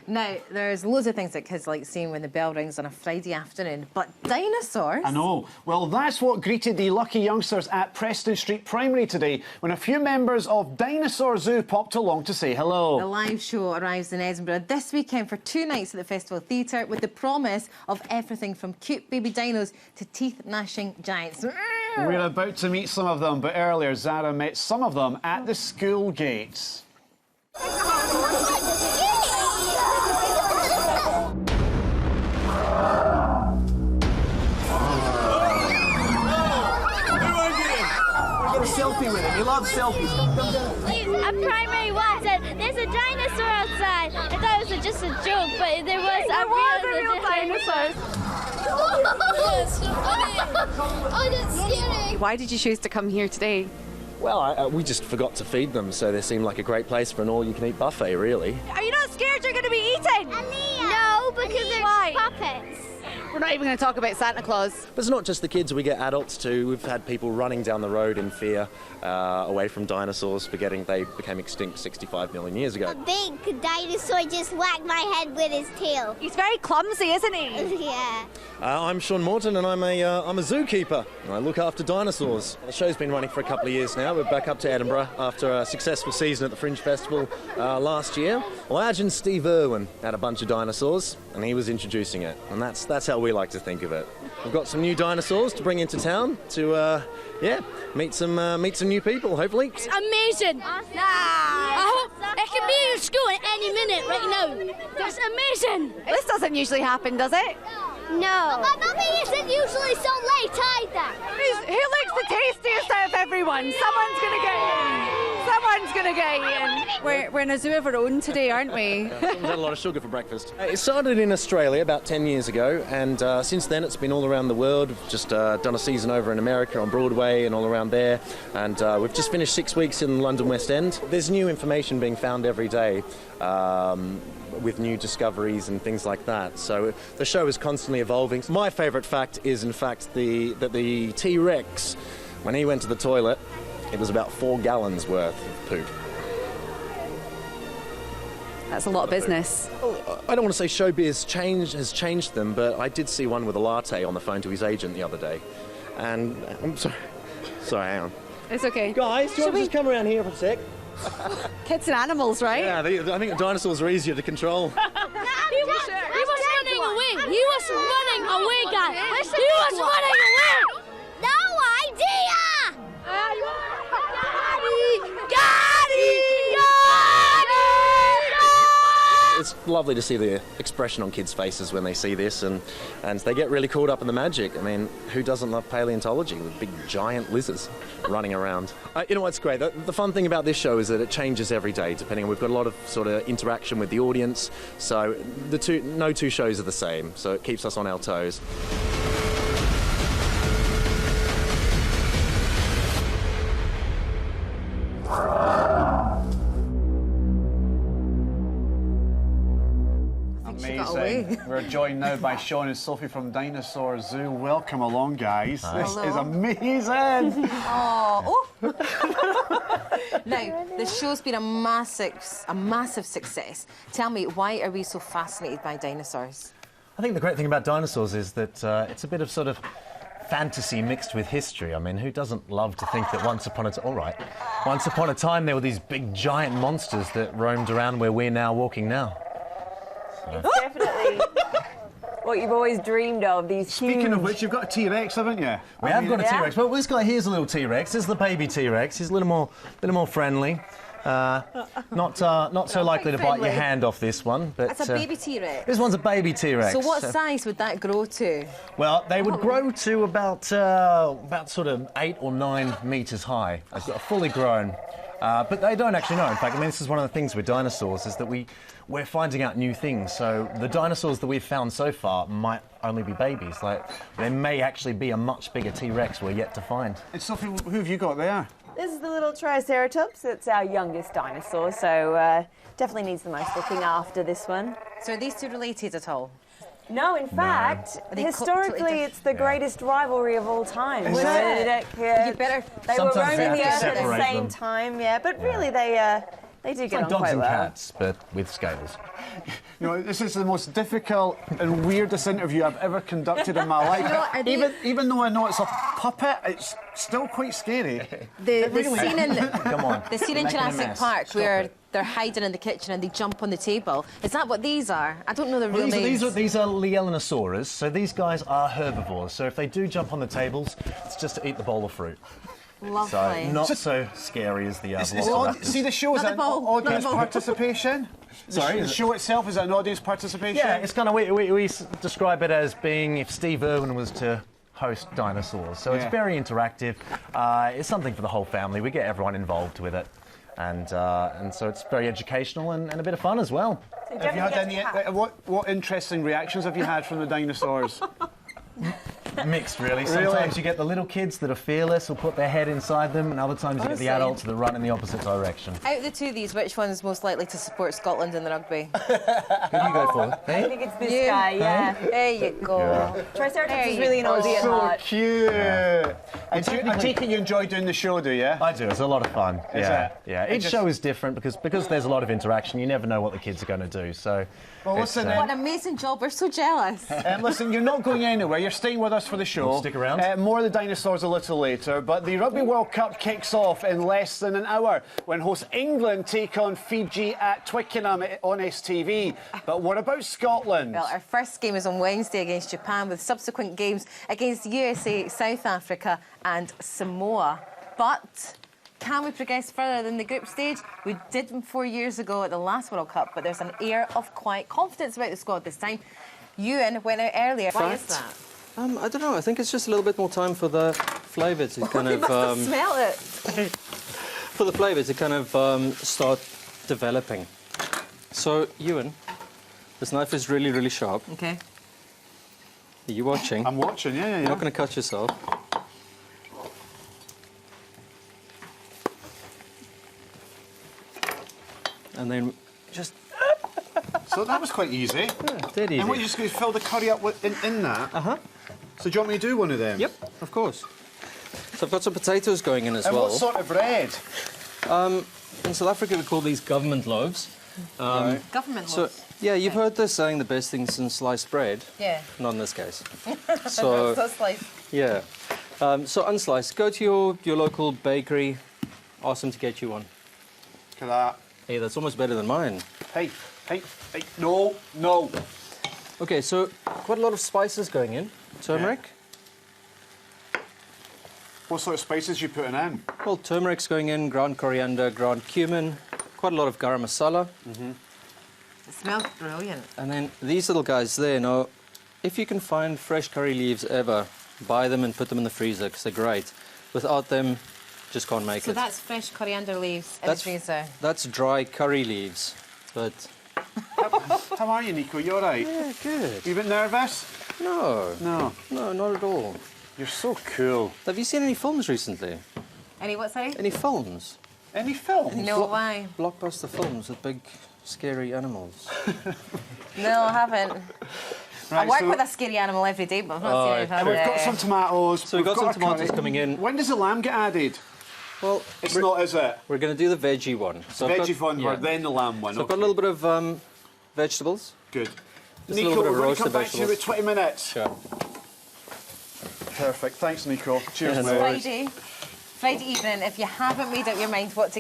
Now, there's loads of things that kids like seeing when the bell rings on a Friday afternoon, but dinosaurs... I know. Well, that's what greeted the lucky youngsters at Preston Street Primary today when a few members of Dinosaur Zoo popped along to say hello. The live show arrives in Edinburgh this weekend for 2 nights at the Festival Theatre with the promise of everything from cute baby dinos to teeth-gnashing giants. We're about to meet some of them, but earlier Zara met some of them at the school gates. Selfie with him. He loves selfies. Come down. A primary one said, "There's a dinosaur outside." I thought it was just a joke, but there was a real dinosaur. Oh, that's scary. Why did you choose to come here today? Well, we just forgot to feed them, so they seemed like a great place for an all-you-can-eat buffet, really. Are you not scared you're going to be eaten? No, because they're puppets. We're not even going to talk about Santa Claus. But it's not just the kids, we get adults too. We've had people running down the road in fear away from dinosaurs, forgetting they became extinct 65 million years ago. A big dinosaur just whacked my head with his tail. He's very clumsy, isn't he? Yeah. I'm Sean Morton and I'm a zookeeper. I look after dinosaurs. The show's been running for a couple of years now. We're back up to Edinburgh after a successful season at the Fringe Festival last year. Well, our agent Steve Irwin had a bunch of dinosaurs and he was introducing it. And that's how we like to think of it. We've got some new dinosaurs to bring into town to, meet some new people, hopefully. It's amazing. I hope it can be in school at any minute right now. That's amazing. This doesn't usually happen, does it? No. But my mummy isn't usually so late either. Who looks the tastiest out of everyone? Someone's going to get in. Someone's going to get in. We're in a zoo of our own today, aren't we? Someone's had a lot of sugar for breakfast. It started in Australia about 10 years ago, and since then it's been all around the world. We've just done a season over in America on Broadway and all around there, and we've just finished 6 weeks in London West End. There's new information being found every day. With new discoveries and things like that. So the show is constantly evolving. My favourite fact is, in fact, that the T-Rex, when he went to the toilet, it was about 4 gallons worth of poop. That's a lot of business. I don't want to say showbiz has changed them, but I did see one with a latte on the phone to his agent the other day. And I'm sorry, hang on. It's okay. Guys, do you want to just come around here for a sec? Kids and animals, right? Yeah, I think dinosaurs are easier to control. He was running away. He was running away, guys. He was running away. No idea. It's lovely to see the expression on kids' faces when they see this, and they get really caught up in the magic. I mean, who doesn't love paleontology with big giant lizards running around? You know what's great? The fun thing about this show is that it changes every day, depending on... We've got a lot of sort of interaction with the audience, so no two shows are the same, so it keeps us on our toes. Amazing. We're joined now by Sean and Sophie from Dinosaur Zoo. Welcome along, guys. Hi. This is amazing. Now, the show's been a massive success. Tell me, why are we so fascinated by dinosaurs? I think the great thing about dinosaurs is that it's a bit of sort of fantasy mixed with history. I mean, who doesn't love to think that once upon a time there were these big giant monsters that roamed around where we're now walking now. It's definitely what you've always dreamed of, these huge... Speaking of which, you've got a T-Rex, haven't you? We have got a T-Rex. Well, this guy here's a little T-Rex. This is the baby T-Rex. He's a little more friendly. Not so likely to bite your hand off this one. But, That's a baby T-Rex. This one's a baby T-Rex. So what size would that grow to? Well, they would grow to about sort of 8 or 9 metres high. They've got fully grown. But they don't actually know. In fact, I mean, this is one of the things with dinosaurs, is that we're finding out new things. So the dinosaurs that we've found so far might only be babies. Like, there may actually be a much bigger T-Rex we're yet to find. And Sophie, who have you got there? This is the little Triceratops. It's our youngest dinosaur, so definitely needs the most looking after, this one. So are these two related at all? No, in fact, historically, it's the greatest rivalry of all time. Is it? You better... They were Sometimes roaming they the have earth to at the separate same them. time, yeah. But really, they do It's get like on dogs quite and well. cats, but with scales. You know, this is the most difficult and weirdest interview I've ever conducted in my life. Even though I know it's a puppet, it's still quite scary. The scene in Come on. the scene in Making a Jurassic mess. Park Stop where it. they're hiding in the kitchen and they jump on the table. Is that what these are? I don't know the real names. These are Lielanosaurus, so these guys are herbivores. So if they do jump on the tables, it's just to eat the bowl of fruit. Lovely. So not so scary as the Velociraptors. See, the show is Not an the ball, not audience the ball. participation. Sorry, The show itself is an audience participation. Yeah, it's kind of we describe it as being if Steve Irwin was to host Dinosaurs. So Yeah. it's very interactive. It's something for the whole family. We get everyone involved with it, and so it's very educational and a bit of fun as well. Have you had any? What interesting reactions have you had from the dinosaurs? Mixed, really. Sometimes you get the little kids that are fearless, will put their head inside them, and other times you get the adults that run in the opposite direction. Out of the two of these, which one's most likely to support Scotland in the rugby? Who do you go for? I think it's this You. guy, yeah. There you go. Triceratops There is you really an go. Aussie at So heart. cute. And I take it you enjoy doing the show, do you? I do. It's a lot of fun. Is yeah, it? yeah. Each show is different because there's a lot of interaction. You never know what the kids are going to do. So, Well, listen, What an amazing job. We're so jealous. listen, you're not going anywhere. You're staying with us for the show. Stick around. More of the dinosaurs a little later, but the Rugby World Cup kicks off in less than an hour when host England take on Fiji at Twickenham on STV. But what about Scotland? Well, our first game is on Wednesday against Japan, with subsequent games against the USA, South Africa and Samoa. But can we progress further than the group stage? We did 4 years ago at the last World Cup, but there's an air of quiet confidence about the squad this time. Ewan went out earlier. Why is that? I don't know. I think it's just a little bit more time for the flavour to kind You of must have smelled it. for the flavour to kind of start developing. So, Ewan, this knife is really, really sharp. Okay. Are you watching? I'm watching, yeah. You're not going to cut yourself. And then just So that was quite easy. dead easy. And what, you just going to fill the curry up with, in that? Uh-huh. So do you want me to do one of them? Yep, of course. So I've got some potatoes going in as And well. what sort of bread? In South Africa, we call these government loaves. Government So, laws. yeah, you've heard the saying, the best thing's in sliced bread. Yeah. Not in this case. So, So sliced. yeah. So unsliced. Go to your local bakery, ask them to get you one. Look at that. Hey, that's almost better than mine. Hey, no. Okay, so quite a lot of spices going in. Turmeric. What sort of spices you putting in? Well, turmeric's going in, ground coriander, ground cumin, quite a lot of garam masala. It smells brilliant. And then these little guys there. Now, if you can find fresh curry leaves ever, buy them and put them in the freezer because they're great. Without them, just can't make So it. that's fresh coriander leaves in That's- the freezer. That's dry curry leaves. But How are you, Nico? You all right? yeah, good. You a bit nervous? No, No. no, not at all. You're so cool. Have you seen any films recently? Any what, sorry? Any films? Any film? No, why? Blockbuster films with big, scary animals. No, I haven't. I Right, work so- with a scary animal every day, but I've not seen it. And we've got some tomatoes. So we've got some our tomatoes curry. coming in. When does the lamb get added? Well, It's not, is it? we're going to do the veggie one. So I've got- Veggie one, yeah. then the lamb one. So I've got a little bit of vegetables. Good. Just a Nico, little bit of we're going to roasted come back to you vegetables. with 20 minutes. Sure. Perfect. Thanks, Nico. Cheers, Yeah, no mate. worries. Friday evening, if you haven't made up your mind what to